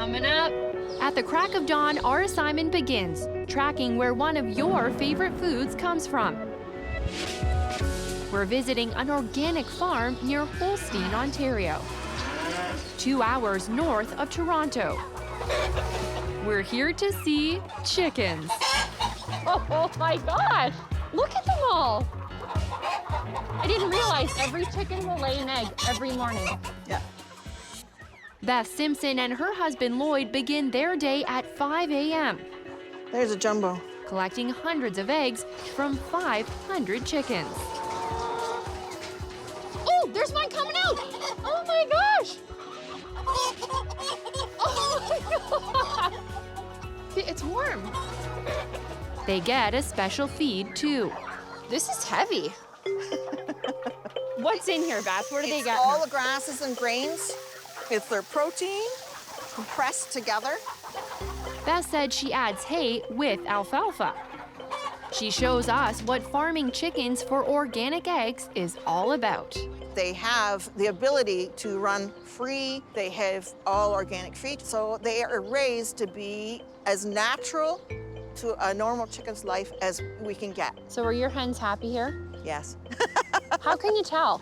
coming up. At the crack of dawn, our assignment begins, tracking where one of your favorite foods comes from. We're visiting an organic farm near Holstein, Ontario, 2 hours north of Toronto. We're here to see chickens. Oh my gosh! Look at them all! I didn't realize every chicken will lay an egg every morning. Yeah. Beth Simpson and her husband Lloyd begin their day at 5 a.m., There's a jumbo. collecting hundreds of eggs from 500 chickens. Oh, there's one coming out! Oh my gosh! Oh my god! It's warm. They get a special feed, too. This is heavy. What's in here, Beth? What do they It's got? all the grasses and grains. It's their protein compressed together. Beth said she adds hay with alfalfa. She shows us what farming chickens for organic eggs is all about. They have the ability to run free. They have all organic feed, so they are raised to be as natural to a normal chicken's life as we can get. So are your hens happy here? Yes. How can you tell?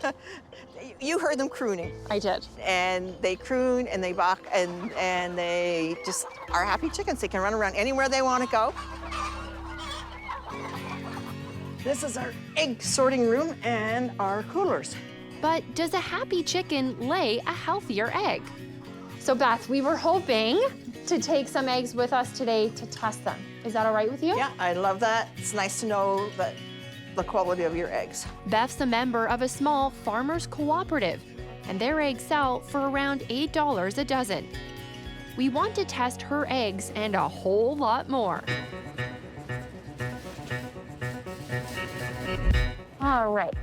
You heard them crooning, I did. and they croon and they buck and they just are happy chickens. They can run around anywhere they want to go. This is our egg sorting room and our coolers. But does a happy chicken lay a healthier egg? So Beth, we were hoping to take some eggs with us today to test them. Is that all right with you? Yeah, I love that. It's nice to know that the quality of your eggs. Beth's a member of a small farmers cooperative, and their eggs sell for around $8 a dozen. We want to test her eggs and a whole lot more. All right.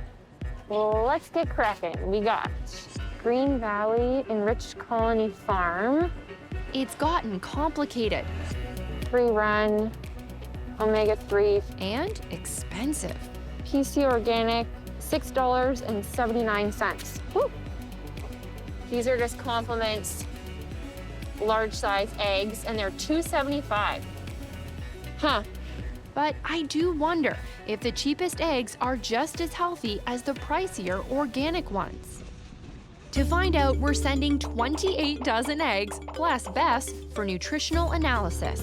Well, let's get cracking. We got Green Valley Enriched Colony Farm, It's gotten complicated free run, omega-3, and expensive. PC Organic, $6.79. Whew. These are just compliments, large size eggs, and they're $2.75. Huh. But I do wonder if the cheapest eggs are just as healthy as the pricier organic ones. To find out, we're sending 28 dozen eggs plus Beth's for nutritional analysis.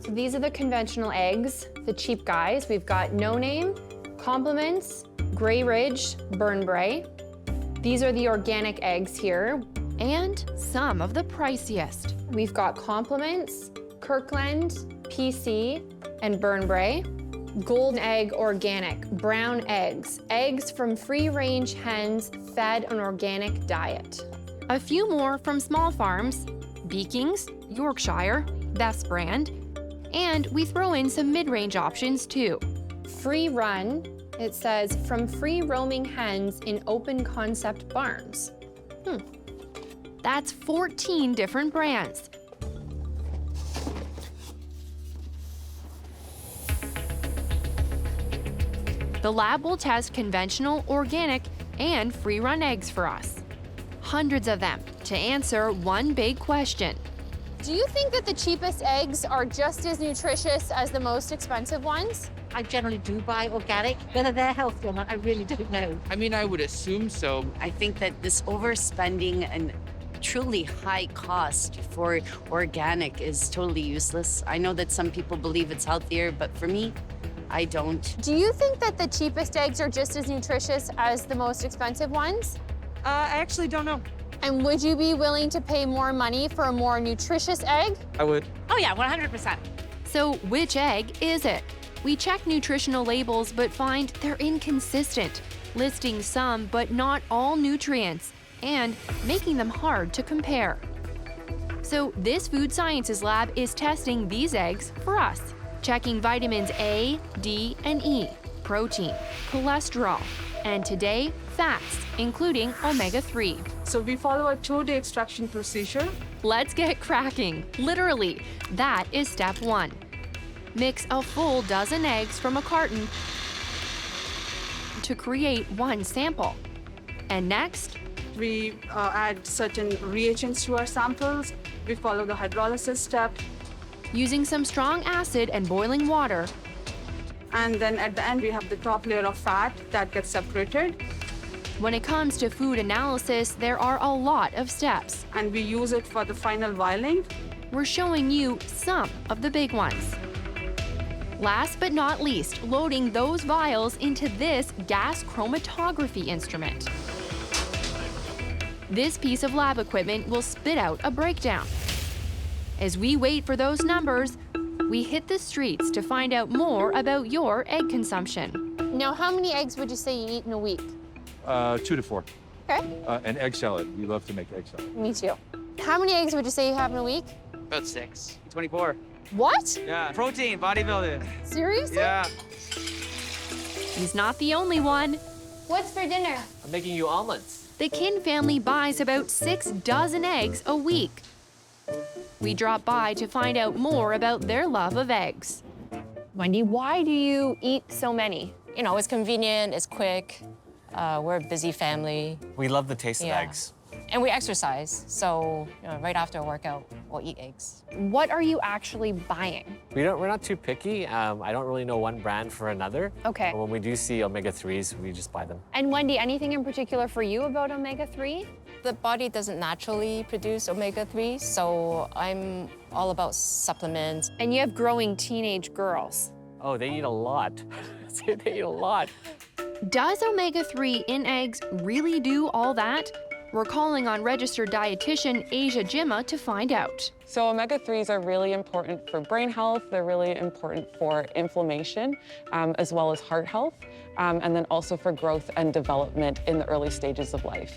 So these are the conventional eggs, the cheap guys. We've got No Name, Compliments, Grey Ridge, Burnbrae. These are the organic eggs here. And some of the priciest. We've got Compliments, Kirkland, PC, and Burnbrae. Golden Egg Organic, brown eggs. Eggs from free-range hens fed an organic diet. A few more from small farms, Beekings, Yorkshire, Beth's brand, and we throw in some mid-range options too. Free run, it says, from free roaming hens in open concept barns. That's 14 different brands. The lab will test conventional, organic, and free-run eggs for us. Hundreds of them to answer one big question. Do you think that the cheapest eggs are just as nutritious as the most expensive ones? I generally do buy organic. Whether they're healthy or not, I really don't know. I mean, I would assume so. I think that this overspending and truly high cost for organic is totally useless. I know that some people believe it's healthier, but for me, I don't. Do you think that the cheapest eggs are just as nutritious as the most expensive ones? I actually don't know. And would you be willing to pay more money for a more nutritious egg? I would. Oh yeah, 100%. So which egg is it? We check nutritional labels but find they're inconsistent, listing some but not all nutrients and making them hard to compare. So this food sciences lab is testing these eggs for us, checking vitamins A, D, and E, protein, cholesterol, and today, fats, including omega-3. So we follow a 2-day extraction procedure. Let's get cracking. Literally, that is step 1. Mix a full dozen eggs from a carton to create one sample. And next, We add certain reagents to our samples, We follow the hydrolysis step. Using some strong acid and boiling water, And then at the end, we have the top layer of fat that gets separated. when it comes to food analysis, there are a lot of steps. And we use it for the final vialing. We're showing you some of the big ones. Last but not least, loading those vials into this gas chromatography instrument. This piece of lab equipment will spit out a breakdown. As we wait for those numbers, we hit the streets to find out more about your egg consumption. Now, how many eggs would you say you eat in a week? 2 to 4. Okay. And egg salad. We love to make egg salad. Me too. How many eggs would you say you have in a week? About 6. 24. What? Yeah. Protein, bodybuilder. Seriously? Yeah. He's not the only one. What's for dinner? I'm making you omelets. The Kin family buys about 6 dozen eggs a week. We drop by to find out more about their love of eggs. Wendy, why do you eat so many? You know, it's convenient, it's quick. We're a busy family, We love the taste Yeah. of eggs. and we exercise. So, you know, right after a workout, we'll eat eggs. What are you actually buying? We're not too picky. I don't really know one brand for another. Okay. But when we do see omega-3s, we just buy them. And Wendy, anything in particular for you about omega-3? The body doesn't naturally produce omega-3, so I'm all about supplements. And you have growing teenage girls. Oh, they eat a lot. They eat a lot. Does omega-3 in eggs really do all that? We're calling on registered dietitian Asia Jimma to find out. So omega-3s are really important for brain health. They're really important for inflammation, as well as heart health, and then also for growth and development in the early stages of life.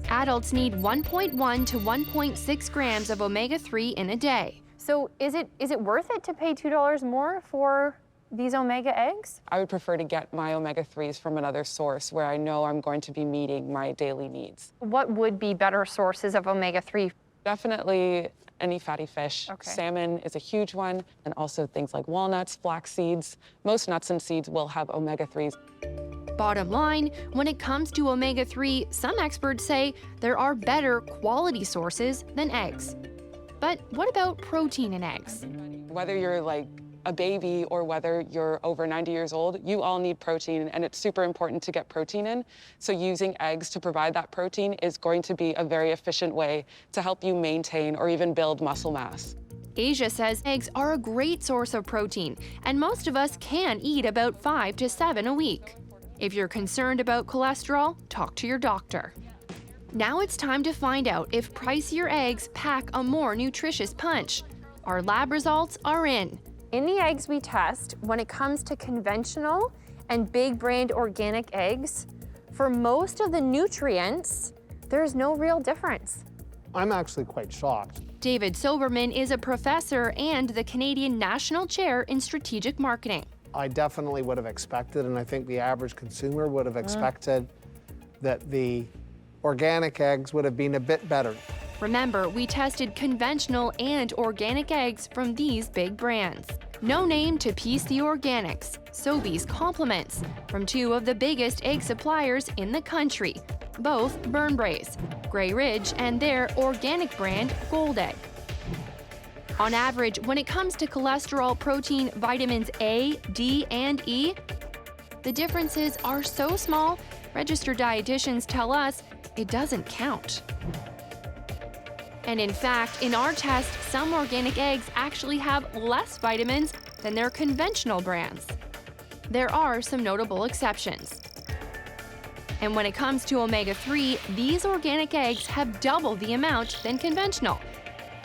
Adults need 1.1 to 1.6 grams of omega-3 in a day. So is it worth it to pay $2 more for these omega eggs? I would prefer to get my omega-3s from another source where I know I'm going to be meeting my daily needs. What would be better sources of omega-3? Definitely any fatty fish. Okay. Salmon is a huge one, and also things like walnuts, flax seeds. Most nuts and seeds will have omega-3s. Bottom line, when it comes to omega-3, some experts say there are better quality sources than eggs. But what about protein in eggs? Whether you're like a baby or whether you're over 90 years old, you all need protein, and it's super important to get protein in. So using eggs to provide that protein is going to be a very efficient way to help you maintain or even build muscle mass. Asia says eggs are a great source of protein, and most of us can eat about 5 to 7 a week. If you're concerned about cholesterol, talk to your doctor. Now it's time to find out if pricier eggs pack a more nutritious punch. Our lab results are in. In the eggs we test, when it comes to conventional and big brand organic eggs, for most of the nutrients, there's no real difference. I'm actually quite shocked. David Soberman is a professor and the Canadian National Chair in Strategic Marketing. I definitely would have expected, and I think the average consumer would have expected that the organic eggs would have been a bit better. Remember, we tested conventional and organic eggs from these big brands. No name to PC Organics, Sobeys Compliments, from 2 of the biggest egg suppliers in the country, both Burn Brace, Grey Ridge, and their organic brand Gold Egg. On average, when it comes to cholesterol, protein, vitamins A, D, and E, the differences are so small, registered dietitians tell us it doesn't count. And in fact, in our test, some organic eggs actually have less vitamins than their conventional brands. There are some notable exceptions. And when it comes to omega-3, these organic eggs have double the amount than conventional.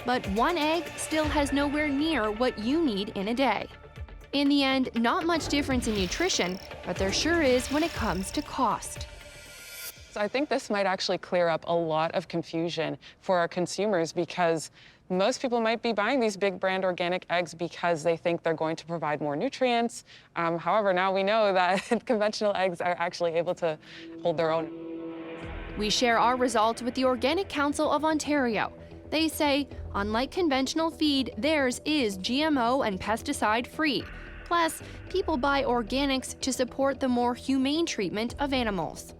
But one egg still has nowhere near what you need in a day. In the end, not much difference in nutrition, but there sure is when it comes to cost. So I think this might actually clear up a lot of confusion for our consumers, because most people might be buying these big brand organic eggs because they think they're going to provide more nutrients. However, now we know that conventional eggs are actually able to hold their own. We share our results with the Organic Council of Ontario. They say, unlike conventional feed, theirs is GMO and pesticide-free. Plus, people buy organics to support the more humane treatment of animals.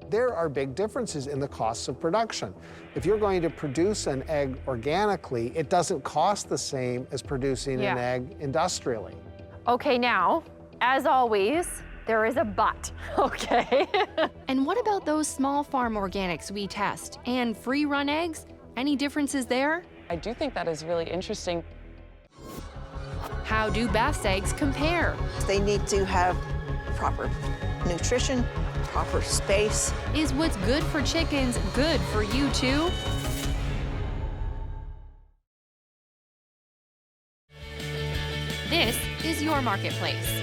There are big differences in the costs of production. If you're going to produce an egg organically, it doesn't cost the same as producing an egg industrially. Okay, now, as always, there is a but, okay? And what about those small farm organics we test? And free-run eggs? Any differences there? I do think that is really interesting. How do Beth's eggs compare? They need to have proper nutrition, proper space. Is what's good for chickens good for you too? This is your marketplace.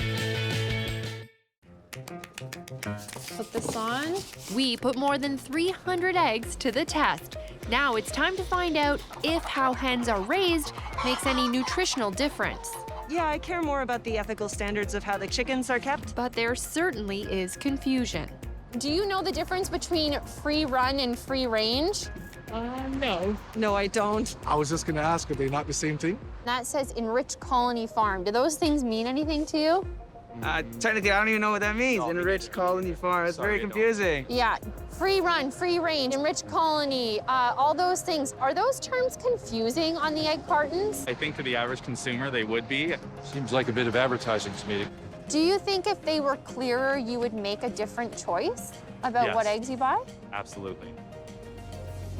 Put this on. We put more than 300 eggs to the test. Now it's time to find out if how hens are raised makes any nutritional difference. Yeah, I care more about the ethical standards of how the chickens are kept. But there certainly is confusion. Do you know the difference between free run and free range? No. No, I don't. I was just going to ask, are they not the same thing? That says Enriched Colony Farm. Do those things mean anything to you? Technically, I don't even know what that means. Enriched colony farm. It's very confusing. Yeah, free run, free range, enriched colony, all those things. Are those terms confusing on the egg cartons? I think to the average consumer, they would be. Seems like a bit of advertising to me. Do you think if they were clearer, you would make a different choice about what eggs you buy? Absolutely.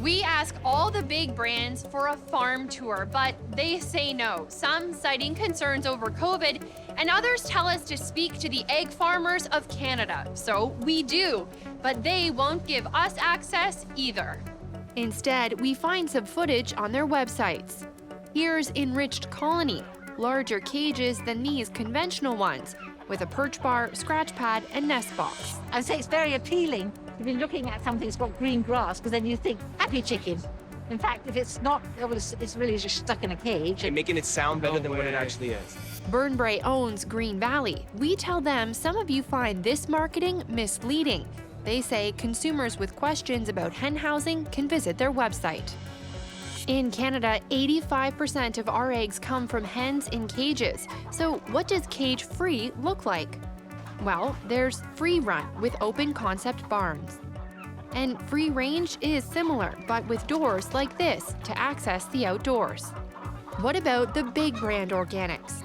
We ask all the big brands for a farm tour, but they say no, some citing concerns over COVID, and others tell us to speak to the egg farmers of Canada. So we do, but they won't give us access either. Instead, we find some footage on their websites. Here's Enriched Colony, larger cages than these conventional ones, with a perch bar, scratch pad, and nest box. I'd say it's very appealing to be looking at something that's got green grass, because then you think, happy chicken. In fact, if it's not, it's really just stuck in a cage. And making it sound better than what it actually is. Burnbrae owns Green Valley. We tell them some of you find this marketing misleading. They say consumers with questions about hen housing can visit their website. In Canada, 85% of our eggs come from hens in cages. So what does cage-free look like? Well, there's free run with open concept barns. And free range is similar, but with doors like this to access the outdoors. What about the big brand organics?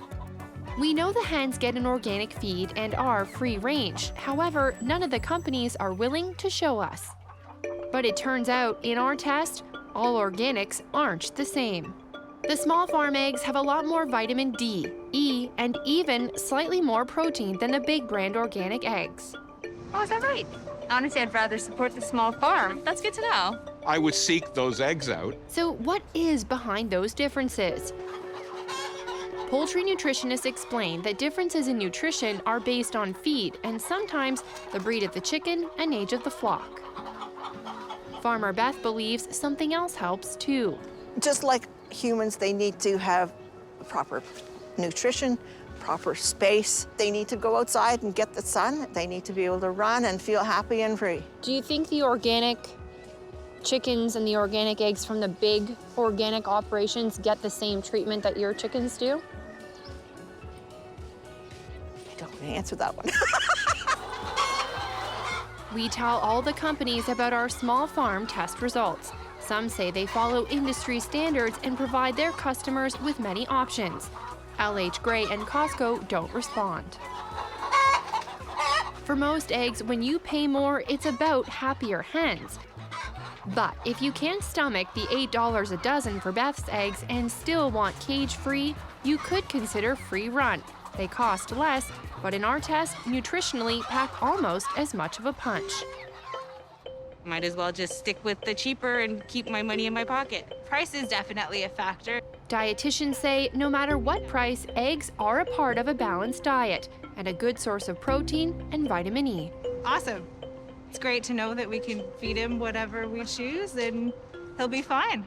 We know the hens get an organic feed and are free range. However, none of the companies are willing to show us. But it turns out, in our test, all organics aren't the same. The small farm eggs have a lot more vitamin D, E, and even slightly more protein than the big brand organic eggs. Oh, is that right? Honestly, I'd rather support the small farm. That's good to know. I would seek those eggs out. So what is behind those differences? Poultry nutritionists explain that differences in nutrition are based on feed and sometimes the breed of the chicken and age of the flock. Farmer Beth believes something else helps too. Just like humans, they need to have proper nutrition, proper space. They need to go outside and get the sun. They need to be able to run and feel happy and free. Do you think the organic chickens and the organic eggs from the big organic operations get the same treatment that your chickens do? I don't want to answer that one. We tell all the companies about our small farm test results. Some say they follow industry standards and provide their customers with many options. LH Gray and Costco don't respond. For most eggs, when you pay more, it's about happier hens. But if you can't stomach the $8 a dozen for Beth's eggs and still want cage-free, you could consider free run. They cost less, but in our test, nutritionally pack almost as much of a punch. Might as well just stick with the cheaper and keep my money in my pocket. Price is definitely a factor. Dietitians say no matter what price, eggs are a part of a balanced diet and a good source of protein and vitamin E. Awesome. It's great to know that we can feed him whatever we choose and he'll be fine.